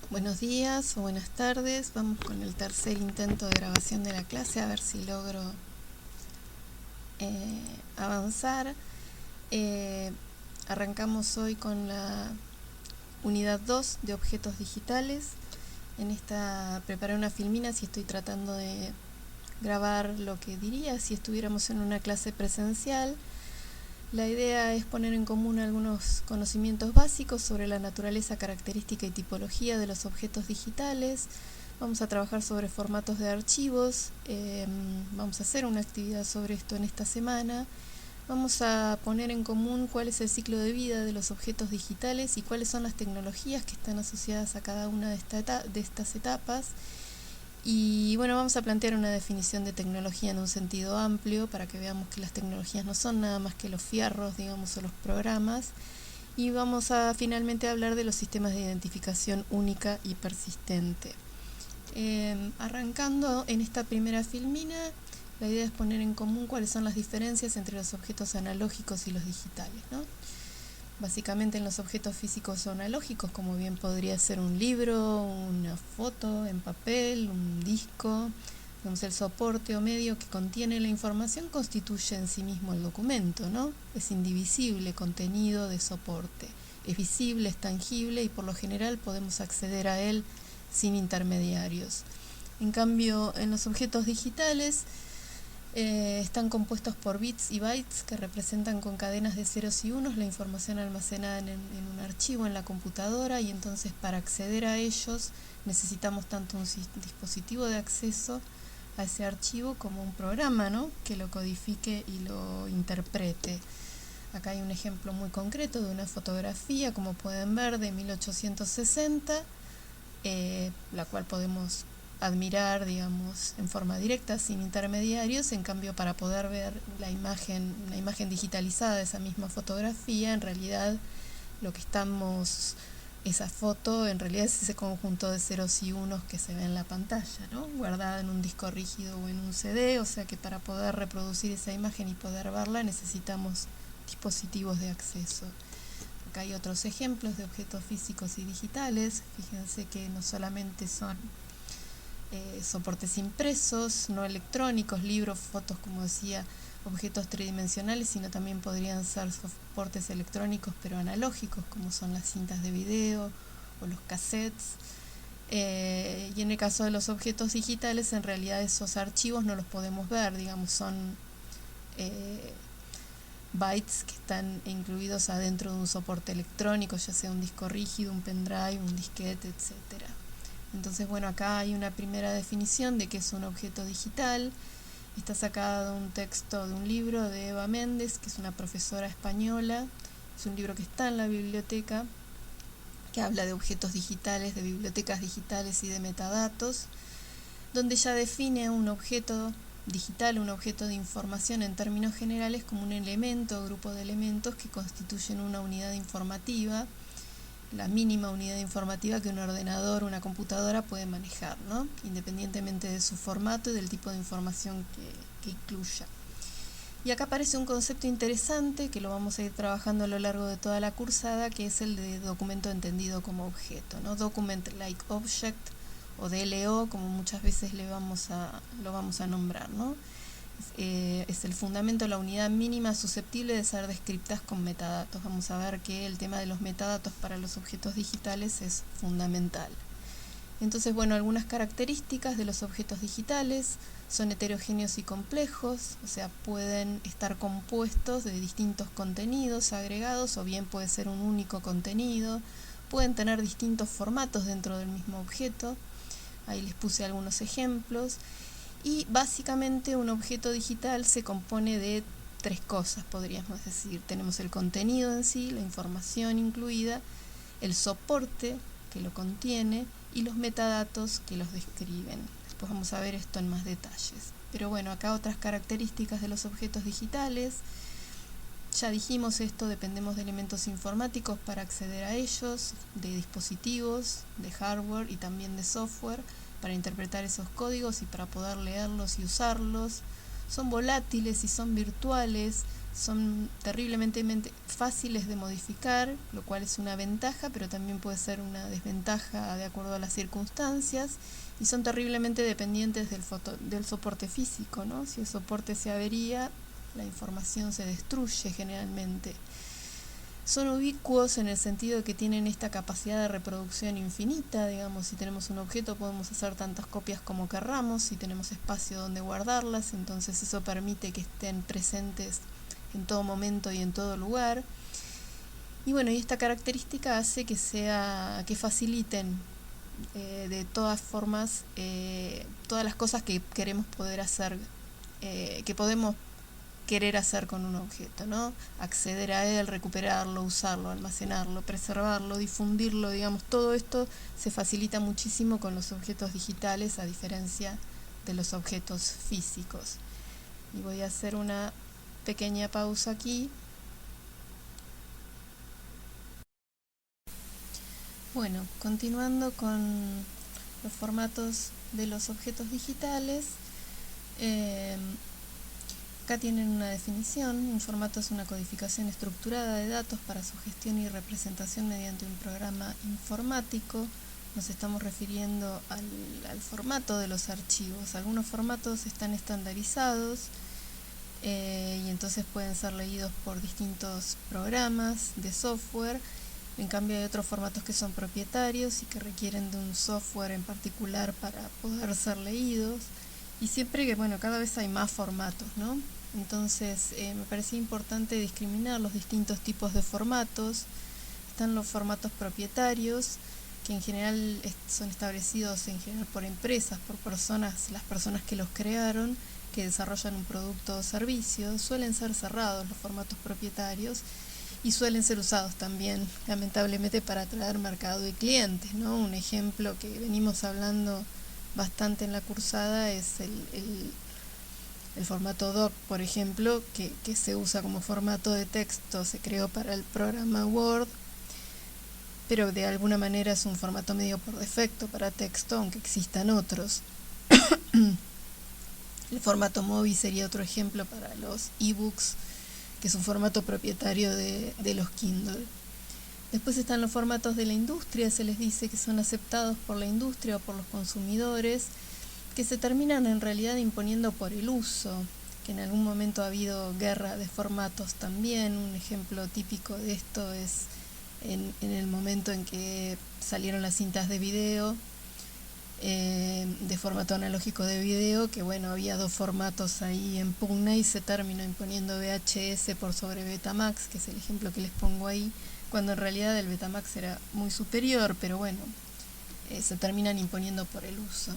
Buenos días o buenas tardes. Vamos con el tercer intento de grabación de la clase, a ver si logro avanzar. Arrancamos hoy con la unidad 2 de objetos digitales. En esta preparé una filmina si estoy tratando de grabar lo que diría si estuviéramos en una clase presencial. La idea es poner en común algunos conocimientos básicos sobre la naturaleza, característica y tipología de los objetos digitales. Vamos a trabajar sobre formatos de archivos. Vamos a hacer una actividad sobre esto en esta semana. Vamos a poner en común cuál es el ciclo de vida de los objetos digitales y cuáles son las tecnologías que están asociadas a cada una de estas etapas. Y bueno, vamos a plantear una definición de tecnología en un sentido amplio para que veamos que las tecnologías no son nada más que los fierros, digamos, o los programas. Y vamos a finalmente hablar de los sistemas de identificación única y persistente. Arrancando en esta primera filmina, la idea es poner en común cuáles son las diferencias entre los objetos analógicos y los digitales, ¿no? Básicamente en los objetos físicos o analógicos, como bien podría ser un libro, una foto en papel, un disco, digamos, el soporte o medio que contiene la información constituye en sí mismo el documento, ¿no? Es indivisible contenido de soporte, es visible, es tangible y por lo general podemos acceder a él sin intermediarios. En cambio, en los objetos digitales están compuestos por bits y bytes que representan con cadenas de ceros y unos la información almacenada en un archivo en la computadora, y entonces para acceder a ellos necesitamos tanto un dispositivo de acceso a ese archivo como un programa, ¿no?, que lo codifique y lo interprete. Acá hay un ejemplo muy concreto de una fotografía, como pueden ver, de 1860, la cual podemos admirar, digamos, en forma directa, sin intermediarios. En cambio, para poder ver la imagen digitalizada de esa misma fotografía, en realidad esa foto en realidad es ese conjunto de ceros y unos que se ve en la pantalla, ¿no?, guardada en un disco rígido o en un CD, o sea que para poder reproducir esa imagen y poder verla necesitamos dispositivos de acceso. Acá hay otros ejemplos de objetos físicos y digitales. Fíjense que no solamente son soportes impresos, no electrónicos, libros, fotos, como decía, objetos tridimensionales, sino también podrían ser soportes electrónicos pero analógicos, como son las cintas de video o los cassettes. Y en el caso de los objetos digitales, en realidad esos archivos no los podemos ver, digamos, son bytes que están incluidos adentro de un soporte electrónico, ya sea un disco rígido, un pendrive, un disquete, etcétera. Entonces, bueno, acá hay una primera definición de qué es un objeto digital. Está sacada de un texto de un libro de Eva Méndez, que es una profesora española. Es un libro que está en la biblioteca, que habla de objetos digitales, de bibliotecas digitales y de metadatos, donde ella define un objeto digital, un objeto de información en términos generales, como un elemento o grupo de elementos que constituyen una unidad informativa, la mínima unidad informativa que un ordenador o una computadora puede manejar, ¿no?, independientemente de su formato y del tipo de información que incluya. Y acá aparece un concepto interesante que lo vamos a ir trabajando a lo largo de toda la cursada, que es el de documento entendido como objeto, ¿no?, Document Like Object, o DLO, como muchas veces lo vamos a nombrar, ¿no? Es el fundamento, la unidad mínima susceptible de ser descriptas con metadatos. Vamos a ver que el tema de los metadatos para los objetos digitales es fundamental. Entonces, bueno, algunas características de los objetos digitales son heterogéneos y complejos, o sea, pueden estar compuestos de distintos contenidos agregados, o bien puede ser un único contenido, pueden tener distintos formatos dentro del mismo objeto. Ahí les puse algunos ejemplos. Y básicamente un objeto digital se compone de tres cosas, podríamos decir. Tenemos el contenido en sí, la información incluida, el soporte que lo contiene y los metadatos que los describen. Después vamos a ver esto en más detalles. Pero bueno, acá otras características de los objetos digitales. Ya dijimos esto, dependemos de elementos informáticos para acceder a ellos, de dispositivos, de hardware y también de software para interpretar esos códigos y para poder leerlos y usarlos. Son volátiles y son virtuales, son terriblemente fáciles de modificar, lo cual es una ventaja, pero también puede ser una desventaja de acuerdo a las circunstancias, y son terriblemente dependientes del soporte físico, ¿no? Si el soporte se avería, la información se destruye generalmente. Son ubicuos en el sentido de que tienen esta capacidad de reproducción infinita, digamos, si tenemos un objeto podemos hacer tantas copias como querramos, si tenemos espacio donde guardarlas, entonces eso permite que estén presentes en todo momento y en todo lugar. Y bueno, y esta característica hace que faciliten de todas formas todas las cosas que queremos poder hacer, que podemos querer hacer con un objeto, ¿no? Acceder a él, recuperarlo, usarlo, almacenarlo, preservarlo, difundirlo, digamos, todo esto se facilita muchísimo con los objetos digitales a diferencia de los objetos físicos. Y voy a hacer una pequeña pausa aquí. Bueno, continuando con los formatos de los objetos digitales, acá tienen una definición. Un formato es una codificación estructurada de datos para su gestión y representación mediante un programa informático. Nos estamos refiriendo al formato de los archivos. Algunos formatos están estandarizados y entonces pueden ser leídos por distintos programas de software. En cambio hay otros formatos que son propietarios y que requieren de un software en particular para poder ser leídos. Y siempre que, bueno, cada vez hay más formatos, ¿no? Entonces me parecía importante discriminar los distintos tipos de formatos. Están los formatos propietarios, que en general son establecidos en general por empresas, por personas, las personas que los crearon, que desarrollan un producto o servicio. Suelen ser cerrados los formatos propietarios y suelen ser usados también, lamentablemente, para atraer mercado y clientes, ¿no? Un ejemplo que venimos hablando bastante en la cursada es el formato doc, por ejemplo, que se usa como formato de texto, se creó para el programa Word, pero de alguna manera es un formato medio por defecto para texto, aunque existan otros. El formato MOBI sería otro ejemplo para los ebooks, que es un formato propietario de los Kindle. Después están los formatos de la industria, se les dice que son aceptados por la industria o por los consumidores, que se terminan en realidad imponiendo por el uso, que en algún momento ha habido guerra de formatos también. Un ejemplo típico de esto es en el momento en que salieron las cintas de video, de formato analógico de video, que bueno, había dos formatos ahí en pugna y se terminó imponiendo VHS por sobre Betamax, que es el ejemplo que les pongo ahí, cuando en realidad el Betamax era muy superior, pero bueno, se terminan imponiendo por el uso.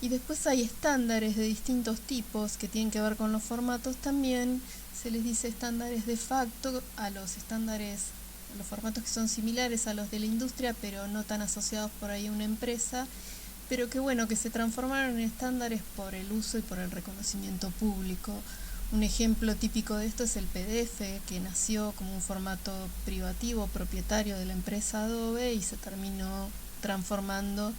Y después hay estándares de distintos tipos que tienen que ver con los formatos también. Se les dice estándares de facto a los estándares, a los formatos que son similares a los de la industria, pero no tan asociados por ahí a una empresa, pero que bueno, que se transformaron en estándares por el uso y por el reconocimiento público. Un ejemplo típico de esto es el PDF, que nació como un formato privativo, propietario de la empresa Adobe, y se terminó transformando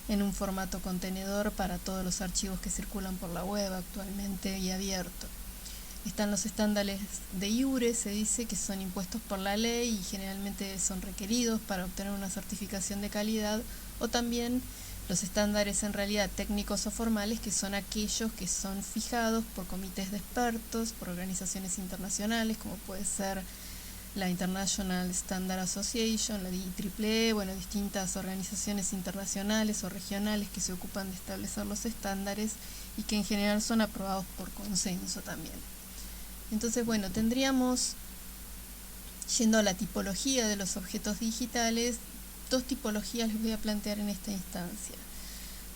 en un formato contenedor para todos los archivos que circulan por la web actualmente y abierto. Están los estándares de iure, se dice, que son impuestos por la ley y generalmente son requeridos para obtener una certificación de calidad, o también los estándares en realidad técnicos o formales, que son aquellos que son fijados por comités de expertos, por organizaciones internacionales, como puede ser la International Standard Association, la IEEE, bueno, distintas organizaciones internacionales o regionales que se ocupan de establecer los estándares y que en general son aprobados por consenso también. Entonces, bueno, tendríamos, yendo a la tipología de los objetos digitales, dos tipologías les voy a plantear en esta instancia.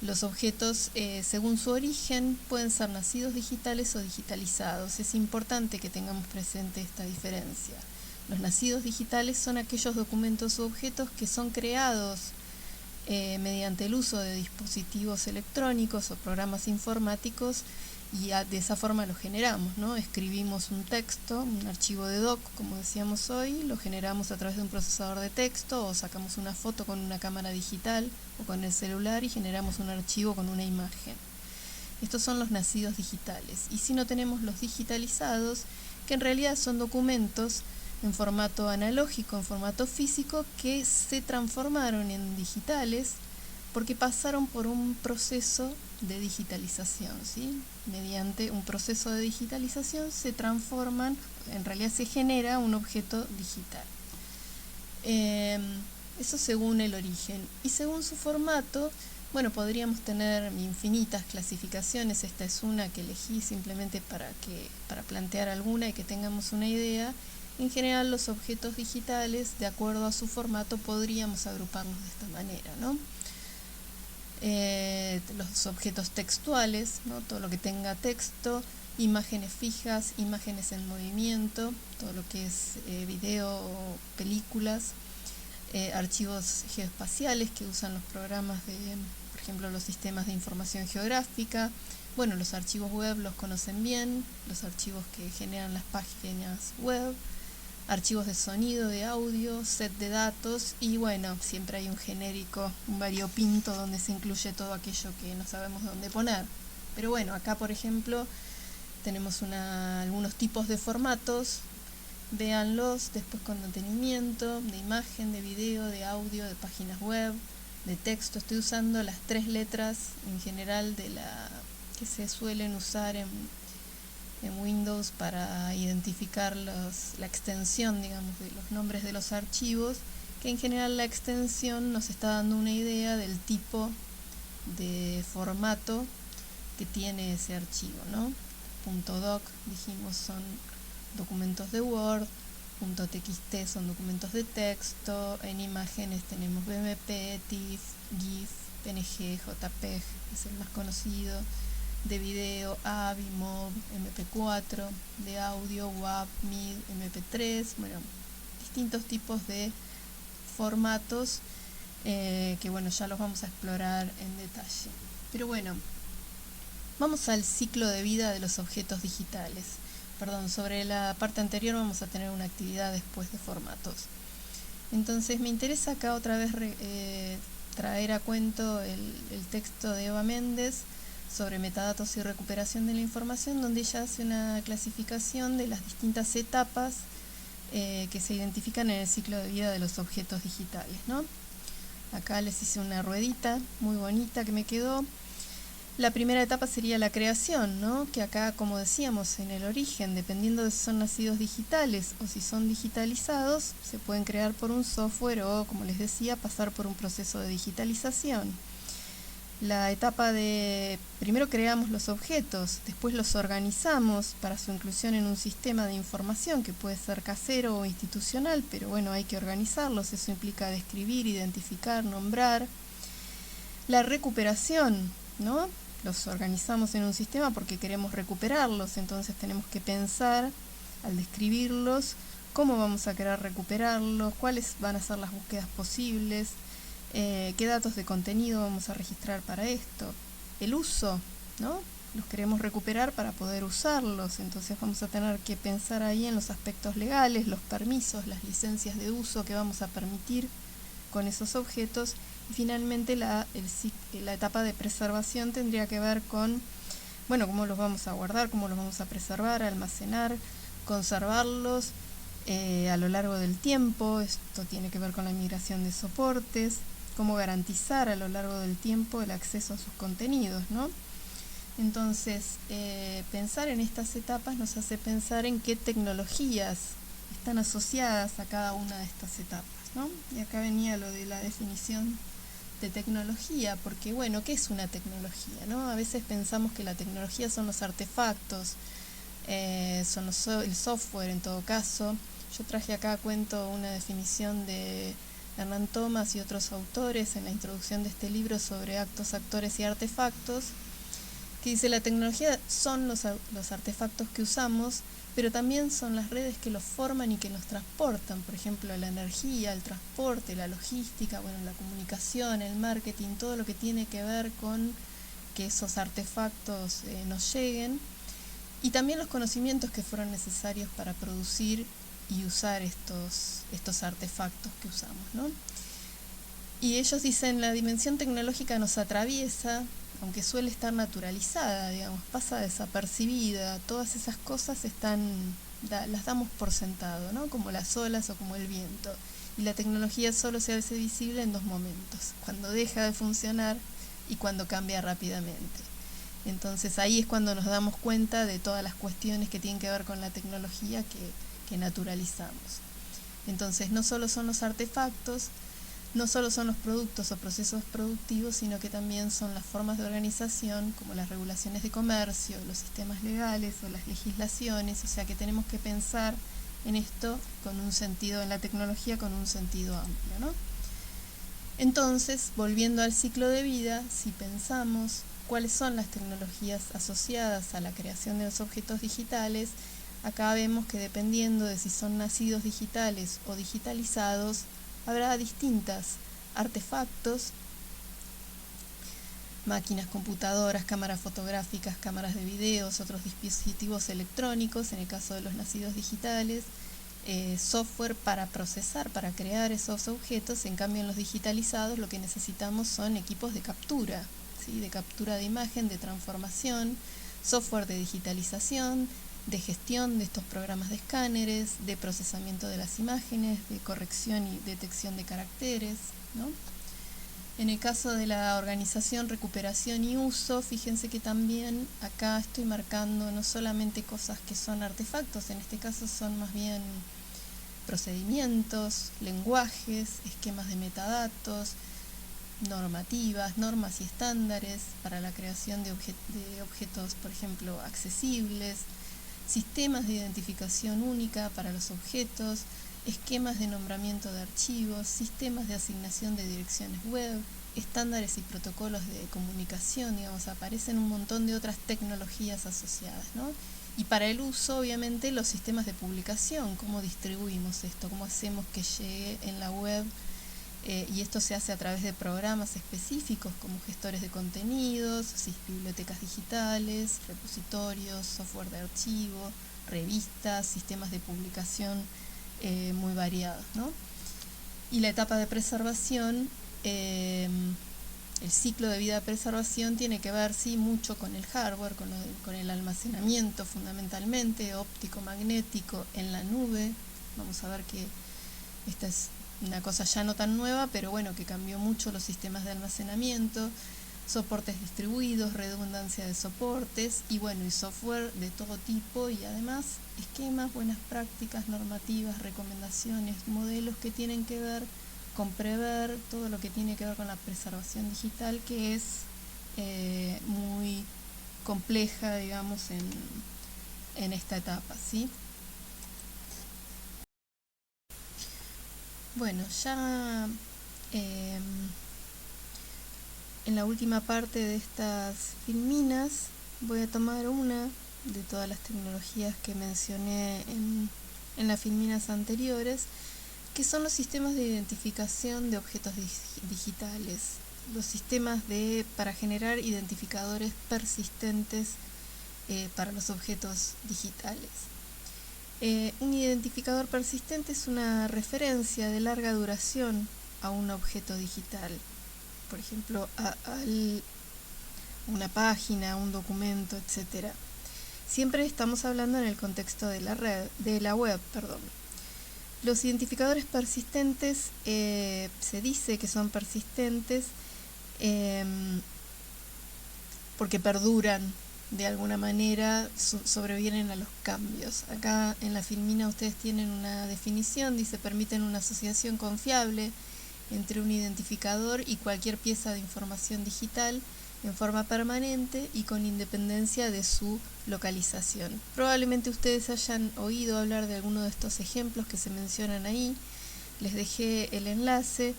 Los objetos, según su origen, pueden ser nacidos digitales o digitalizados. Es importante que tengamos presente esta diferencia. Los nacidos digitales son aquellos documentos u objetos que son creados mediante el uso de dispositivos electrónicos o programas informáticos, y de esa forma lo generamos, ¿no? Escribimos un texto, un archivo de doc, como decíamos hoy, lo generamos a través de un procesador de texto, o sacamos una foto con una cámara digital o con el celular y generamos un archivo con una imagen. Estos son los nacidos digitales. Y si no tenemos los digitalizados, que en realidad son documentos en formato analógico, en formato físico, que se transformaron en digitales porque pasaron por un proceso de digitalización, ¿sí? Mediante un proceso de digitalización se transforman, en realidad se genera un objeto digital. Eso según el origen. Y según su formato, bueno, podríamos tener infinitas clasificaciones. Esta es una que elegí simplemente para plantear alguna y que tengamos una idea. En general, los objetos digitales, de acuerdo a su formato, podríamos agruparlos de esta manera, ¿no? Los objetos textuales, ¿no? Todo lo que tenga texto, imágenes fijas, imágenes en movimiento, todo lo que es video, películas, archivos geoespaciales que usan los programas de, por ejemplo, los sistemas de información geográfica. Bueno, los archivos web los conocen bien, los archivos que generan las páginas web, archivos de sonido, de audio, set de datos y bueno, siempre hay un genérico, un variopinto donde se incluye todo aquello que no sabemos dónde poner. Pero bueno, acá por ejemplo tenemos algunos tipos de formatos, véanlos después con detenimiento, de imagen, de video, de audio, de páginas web, de texto. Estoy usando las 3 letras en general que se suelen usar en Windows para identificar la extensión, digamos, de los nombres de los archivos, que en general la extensión nos está dando una idea del tipo de formato que tiene ese archivo, ¿no? .doc, dijimos, son documentos de Word, .txt son documentos de texto, en imágenes tenemos BMP, TIFF, GIF, PNG, JPEG, es el más conocido, de video, AVI, MOV, MP4, de audio, WAV, MID, MP3, bueno, distintos tipos de formatos que bueno, ya los vamos a explorar en detalle. Pero bueno, vamos al ciclo de vida de los objetos digitales. Perdón, sobre la parte anterior vamos a tener una actividad después de formatos. Entonces me interesa acá otra vez traer a cuento el texto de Eva Méndez sobre metadatos y recuperación de la información, donde ella hace una clasificación de las distintas etapas que se identifican en el ciclo de vida de los objetos digitales, ¿no? Acá les hice una ruedita muy bonita que me quedó. La primera etapa sería la creación, ¿no? Que acá, como decíamos, en el origen, dependiendo de si son nacidos digitales o si son digitalizados, se pueden crear por un software o, como les decía, pasar por un proceso de digitalización. La etapa de primero creamos los objetos, después los organizamos para su inclusión en un sistema de información que puede ser casero o institucional, pero bueno, hay que organizarlos, eso implica describir, identificar, nombrar. La recuperación, ¿no? Los organizamos en un sistema porque queremos recuperarlos, entonces tenemos que pensar al describirlos cómo vamos a querer recuperarlos, cuáles van a ser las búsquedas posibles, qué datos de contenido vamos a registrar para esto, el uso, ¿no? Los queremos recuperar para poder usarlos, entonces vamos a tener que pensar ahí en los aspectos legales, los permisos, las licencias de uso que vamos a permitir con esos objetos. Y finalmente la etapa de preservación tendría que ver con, bueno, cómo los vamos a guardar, cómo los vamos a preservar, almacenar, conservarlos a lo largo del tiempo. Esto tiene que ver con la migración de soportes, cómo garantizar a lo largo del tiempo el acceso a sus contenidos, ¿no? Entonces, pensar en estas etapas nos hace pensar en qué tecnologías están asociadas a cada una de estas etapas, ¿no? Y acá venía lo de la definición de tecnología, porque bueno, ¿qué es una tecnología, no? A veces pensamos que la tecnología son los artefactos, son el software en todo caso. Yo traje acá a cuento una definición de Hernán Thomas y otros autores en la introducción de este libro sobre actos, actores y artefactos, que dice: la tecnología son los artefactos que usamos, pero también son las redes que los forman y que los transportan, por ejemplo, la energía, el transporte, la logística, bueno, la comunicación, el marketing, todo lo que tiene que ver con que esos artefactos nos lleguen, y también los conocimientos que fueron necesarios para producir y usar estos artefactos que usamos, ¿no? Y ellos dicen: la dimensión tecnológica nos atraviesa, aunque suele estar naturalizada, digamos, pasa desapercibida, todas esas cosas están las damos por sentado, ¿no? Como las olas o como el viento. Y la tecnología solo se hace visible en dos momentos: cuando deja de funcionar y cuando cambia rápidamente. Entonces ahí es cuando nos damos cuenta de todas las cuestiones que tienen que ver con la tecnología que naturalizamos. Entonces no solo son los artefactos, no solo son los productos o procesos productivos, sino que también son las formas de organización, como las regulaciones de comercio, los sistemas legales o las legislaciones. O sea que tenemos que pensar en esto con un sentido, en la tecnología con un sentido amplio, ¿no? Entonces, volviendo al ciclo de vida, si pensamos cuáles son las tecnologías asociadas a la creación de los objetos digitales, acá vemos que dependiendo de si son nacidos digitales o digitalizados, habrá distintas: artefactos, máquinas, computadoras, cámaras fotográficas, cámaras de videos, otros dispositivos electrónicos, en el caso de los nacidos digitales, software para procesar, para crear esos objetos. En cambio, en los digitalizados lo que necesitamos son equipos de captura, ¿sí? De captura de imagen, de transformación, software de digitalización, de gestión de estos programas de escáneres, de procesamiento de las imágenes, de corrección y detección de caracteres, ¿no? En el caso de la organización, recuperación y uso, fíjense que también acá estoy marcando no solamente cosas que son artefactos, en este caso son más bien procedimientos, lenguajes, esquemas de metadatos, normativas, normas y estándares para la creación de objetos, por ejemplo, accesibles, sistemas de identificación única para los objetos, esquemas de nombramiento de archivos, sistemas de asignación de direcciones web, estándares y protocolos de comunicación. Digamos, aparecen un montón de otras tecnologías asociadas, ¿no? Y para el uso, obviamente, los sistemas de publicación, cómo distribuimos esto, cómo hacemos que llegue en la web, y esto se hace a través de programas específicos como gestores de contenidos, bibliotecas digitales, repositorios, software de archivo, revistas, sistemas de publicación muy variados, ¿no? Y la etapa de preservación, el ciclo de vida de preservación tiene que ver, sí, mucho con el hardware, con el almacenamiento fundamentalmente, óptico, magnético, en la nube. Vamos a ver que esta es una cosa ya no tan nueva, pero bueno, que cambió mucho los sistemas de almacenamiento, soportes distribuidos, redundancia de soportes y bueno, y software de todo tipo, y además esquemas, buenas prácticas, normativas, recomendaciones, modelos que tienen que ver con prever todo lo que tiene que ver con la preservación digital, que es muy compleja, digamos, en esta etapa, ¿sí? Bueno, ya en la última parte de estas filminas voy a tomar una de todas las tecnologías que mencioné en las filminas anteriores, que son los sistemas de identificación de objetos digitales, los sistemas para generar identificadores persistentes para los objetos digitales. Un identificador persistente es una referencia de larga duración a un objeto digital, por ejemplo, a una página, un documento, etc. Siempre estamos hablando en el contexto de la web. Los identificadores persistentes, se dice que son persistentes porque perduran de alguna manera, sobrevienen a los cambios. Acá en la filmina ustedes tienen una definición, dice: permiten una asociación confiable entre un identificador y cualquier pieza de información digital en forma permanente y con independencia de su localización. Probablemente ustedes hayan oído hablar de alguno de estos ejemplos que se mencionan ahí. Les dejé el enlace.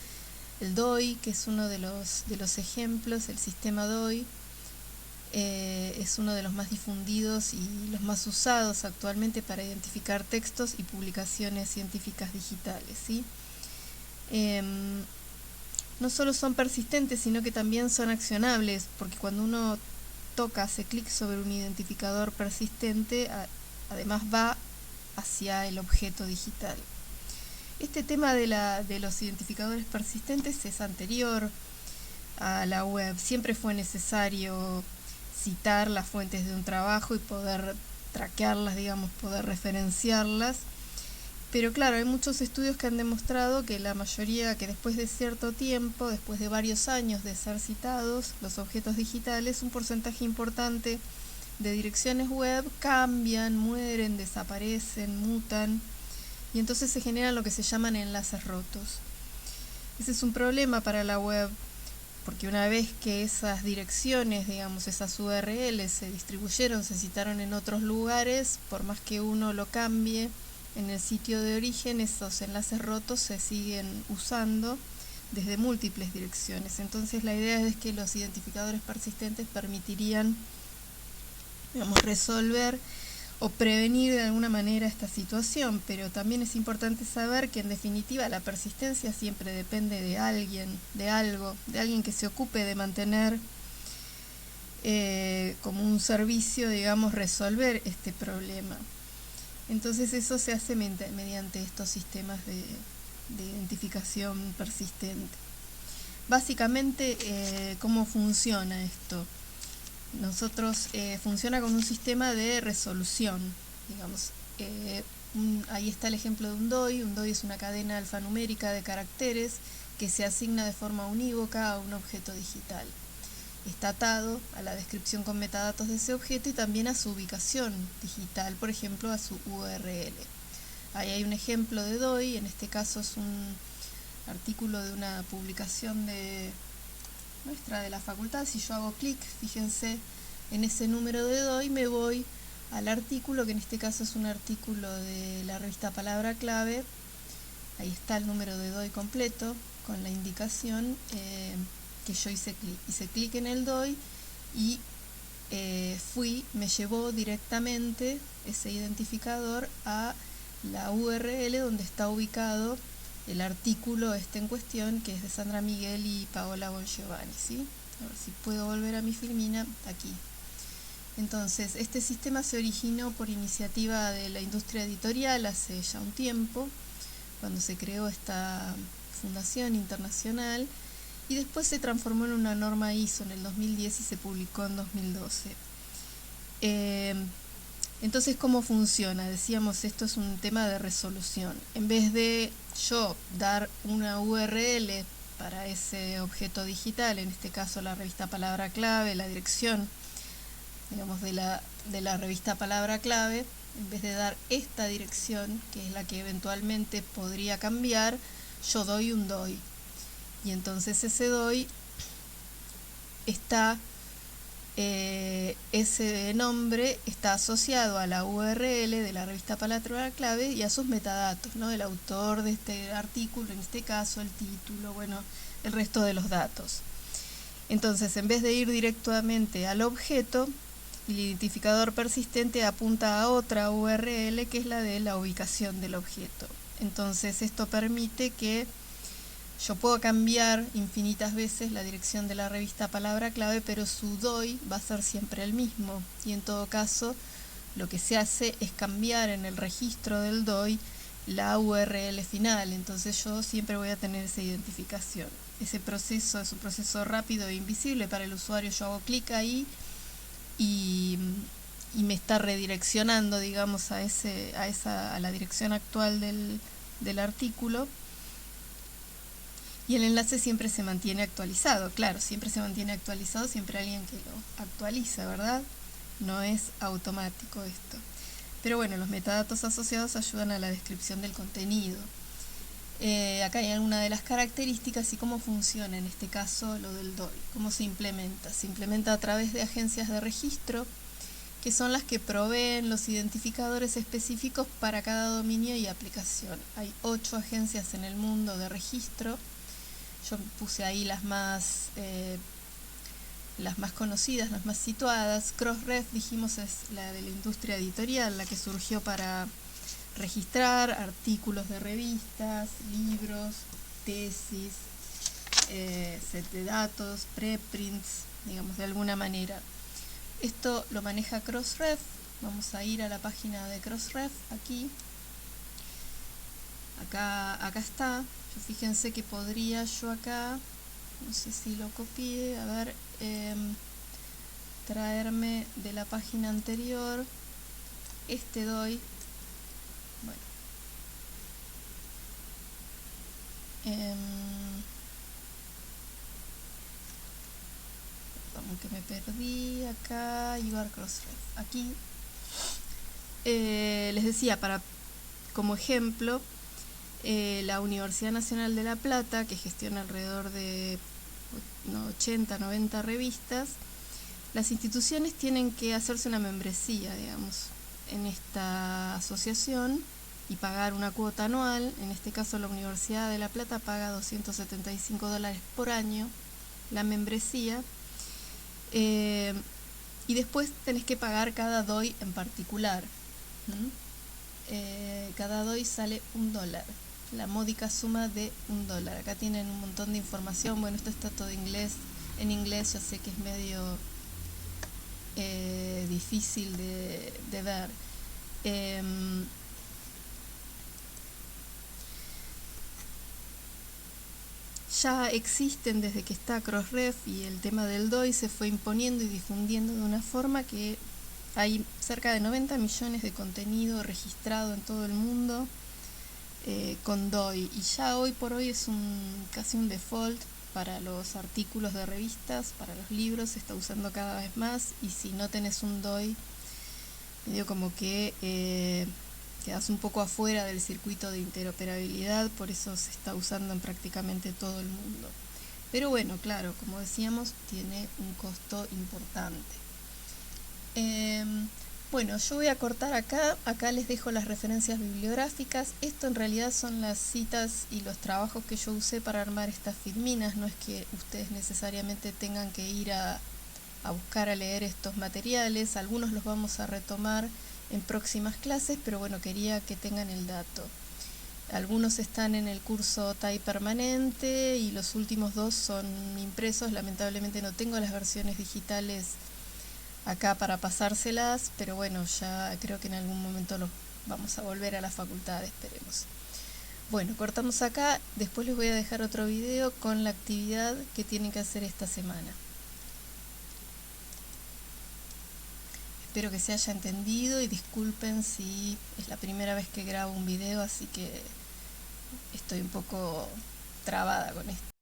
El DOI, que es uno de los ejemplos, el sistema DOI, es uno de los más difundidos y los más usados actualmente para identificar textos y publicaciones científicas digitales, ¿sí? No solo son persistentes, sino que también son accionables, porque cuando uno hace clic sobre un identificador persistente, además va hacia el objeto digital. Este tema de los identificadores persistentes es anterior a la web. Siempre fue necesario citar las fuentes de un trabajo y poder traquearlas, digamos, poder referenciarlas. Pero claro, hay muchos estudios que han demostrado que la mayoría, que después de cierto tiempo, después de varios años de ser citados, los objetos digitales, un porcentaje importante de direcciones web cambian, mueren, desaparecen, mutan, y entonces se generan lo que se llaman enlaces rotos. Ese es un problema para la web, porque una vez que esas direcciones, digamos, esas URLs se distribuyeron, se citaron en otros lugares, por más que uno lo cambie en el sitio de origen, esos enlaces rotos se siguen usando desde múltiples direcciones. Entonces la idea es que los identificadores persistentes permitirían, digamos, resolver o prevenir de alguna manera esta situación, pero también es importante saber que en definitiva la persistencia siempre depende de alguien, de algo, de alguien que se ocupe de mantener como un servicio, digamos, resolver este problema. Entonces eso se hace mediante estos sistemas de identificación persistente. Básicamente, ¿cómo funciona esto? Nosotros funciona con un sistema de resolución, digamos. Ahí está el ejemplo de un DOI. Un DOI es una cadena alfanumérica de caracteres que se asigna de forma unívoca a un objeto digital. Está atado a la descripción con metadatos de ese objeto y también a su ubicación digital, por ejemplo, a su URL. Ahí hay un ejemplo de DOI, en este caso es un artículo de una publicación nuestra de la facultad. Si yo hago clic, fíjense en ese número de DOI, me voy al artículo, que en este caso es un artículo de la revista Palabra Clave. Ahí está el número de DOI completo con la indicación que yo hice clic en el DOI y me llevó directamente ese identificador a la URL donde está ubicado el artículo en cuestión, que es de Sandra Miguel y Paola Bongiovanni, ¿sí? A ver si puedo volver a mi filmina, aquí. Entonces, este sistema se originó por iniciativa de la industria editorial hace ya un tiempo, cuando se creó esta fundación internacional, y después se transformó en una norma ISO en el 2010 y se publicó en 2012. Entonces, ¿cómo funciona? Decíamos, esto es un tema de resolución. En vez de yo dar una URL para ese objeto digital, en este caso la revista Palabra Clave, la dirección, digamos, de la revista Palabra Clave, en vez de dar esta dirección, que es la que eventualmente podría cambiar, yo doy un DOI. Y entonces ese DOI está, ese nombre está asociado a la URL de la revista Palabra Clave y a sus metadatos, ¿no? El autor de este artículo, en este caso el título, bueno, el resto de los datos. Entonces, en vez de ir directamente al objeto, el identificador persistente apunta a otra URL que es la de la ubicación del objeto. Entonces, esto permite que yo puedo cambiar infinitas veces la dirección de la revista Palabra Clave, pero su DOI va a ser siempre el mismo. Y en todo caso, lo que se hace es cambiar en el registro del DOI la URL final. Entonces yo siempre voy a tener esa identificación. Ese proceso es un proceso rápido e invisible para el usuario. Yo hago clic ahí y me está redireccionando, digamos, a la dirección actual del artículo. Y el enlace siempre se mantiene actualizado, claro, siempre se mantiene actualizado, siempre hay alguien que lo actualiza, ¿verdad? No es automático esto. Pero bueno, los metadatos asociados ayudan a la descripción del contenido. Acá hay alguna de las características y cómo funciona, en este caso, lo del DOI. ¿Cómo se implementa? Se implementa a través de agencias de registro, que son las que proveen los identificadores específicos para cada dominio y aplicación. Hay 8 agencias en el mundo de registro. Yo puse ahí las más conocidas, las más situadas. Crossref, dijimos, es la de la industria editorial, la que surgió para registrar artículos de revistas, libros, tesis, set de datos, preprints, digamos, de alguna manera. Esto lo maneja Crossref. Vamos a ir a la página de Crossref, aquí. Acá está. Fíjense que podría yo acá, no sé si lo copié, a ver, traerme de la página anterior este DOI, bueno, perdón que me perdí acá, UR Crossref, aquí les decía, como ejemplo, la Universidad Nacional de La Plata, que gestiona alrededor de 80, 90 revistas, las instituciones tienen que hacerse una membresía, digamos, en esta asociación y pagar una cuota anual. En este caso la Universidad de La Plata paga $275 por año la membresía, y después tenés que pagar cada DOI en particular. Cada DOI sale $1, la módica suma de $1. Acá tienen un montón de información. Bueno, esto está todo en inglés, ya sé que es medio difícil de ver. Ya existen desde que está Crossref, y el tema del DOI se fue imponiendo y difundiendo de una forma que hay cerca de 90 millones de contenido registrado en todo el mundo con DOI, y ya hoy por hoy es casi un default para los artículos de revistas, para los libros se está usando cada vez más, y si no tenés un DOI, medio como que quedas un poco afuera del circuito de interoperabilidad, por eso se está usando en prácticamente todo el mundo. Pero bueno, claro, como decíamos, tiene un costo importante. Bueno, yo voy a cortar acá les dejo las referencias bibliográficas. Esto en realidad son las citas y los trabajos que yo usé para armar estas filminas, no es que ustedes necesariamente tengan que ir a buscar a leer estos materiales, algunos los vamos a retomar en próximas clases, pero bueno, quería que tengan el dato. Algunos están en el curso TAI permanente y los últimos 2 son impresos. Lamentablemente no tengo las versiones digitales acá para pasárselas, pero bueno, ya creo que en algún momento los vamos a volver a la facultad, esperemos. Bueno, cortamos acá, después les voy a dejar otro video con la actividad que tienen que hacer esta semana. Espero que se haya entendido y disculpen si es la primera vez que grabo un video, así que estoy un poco trabada con esto.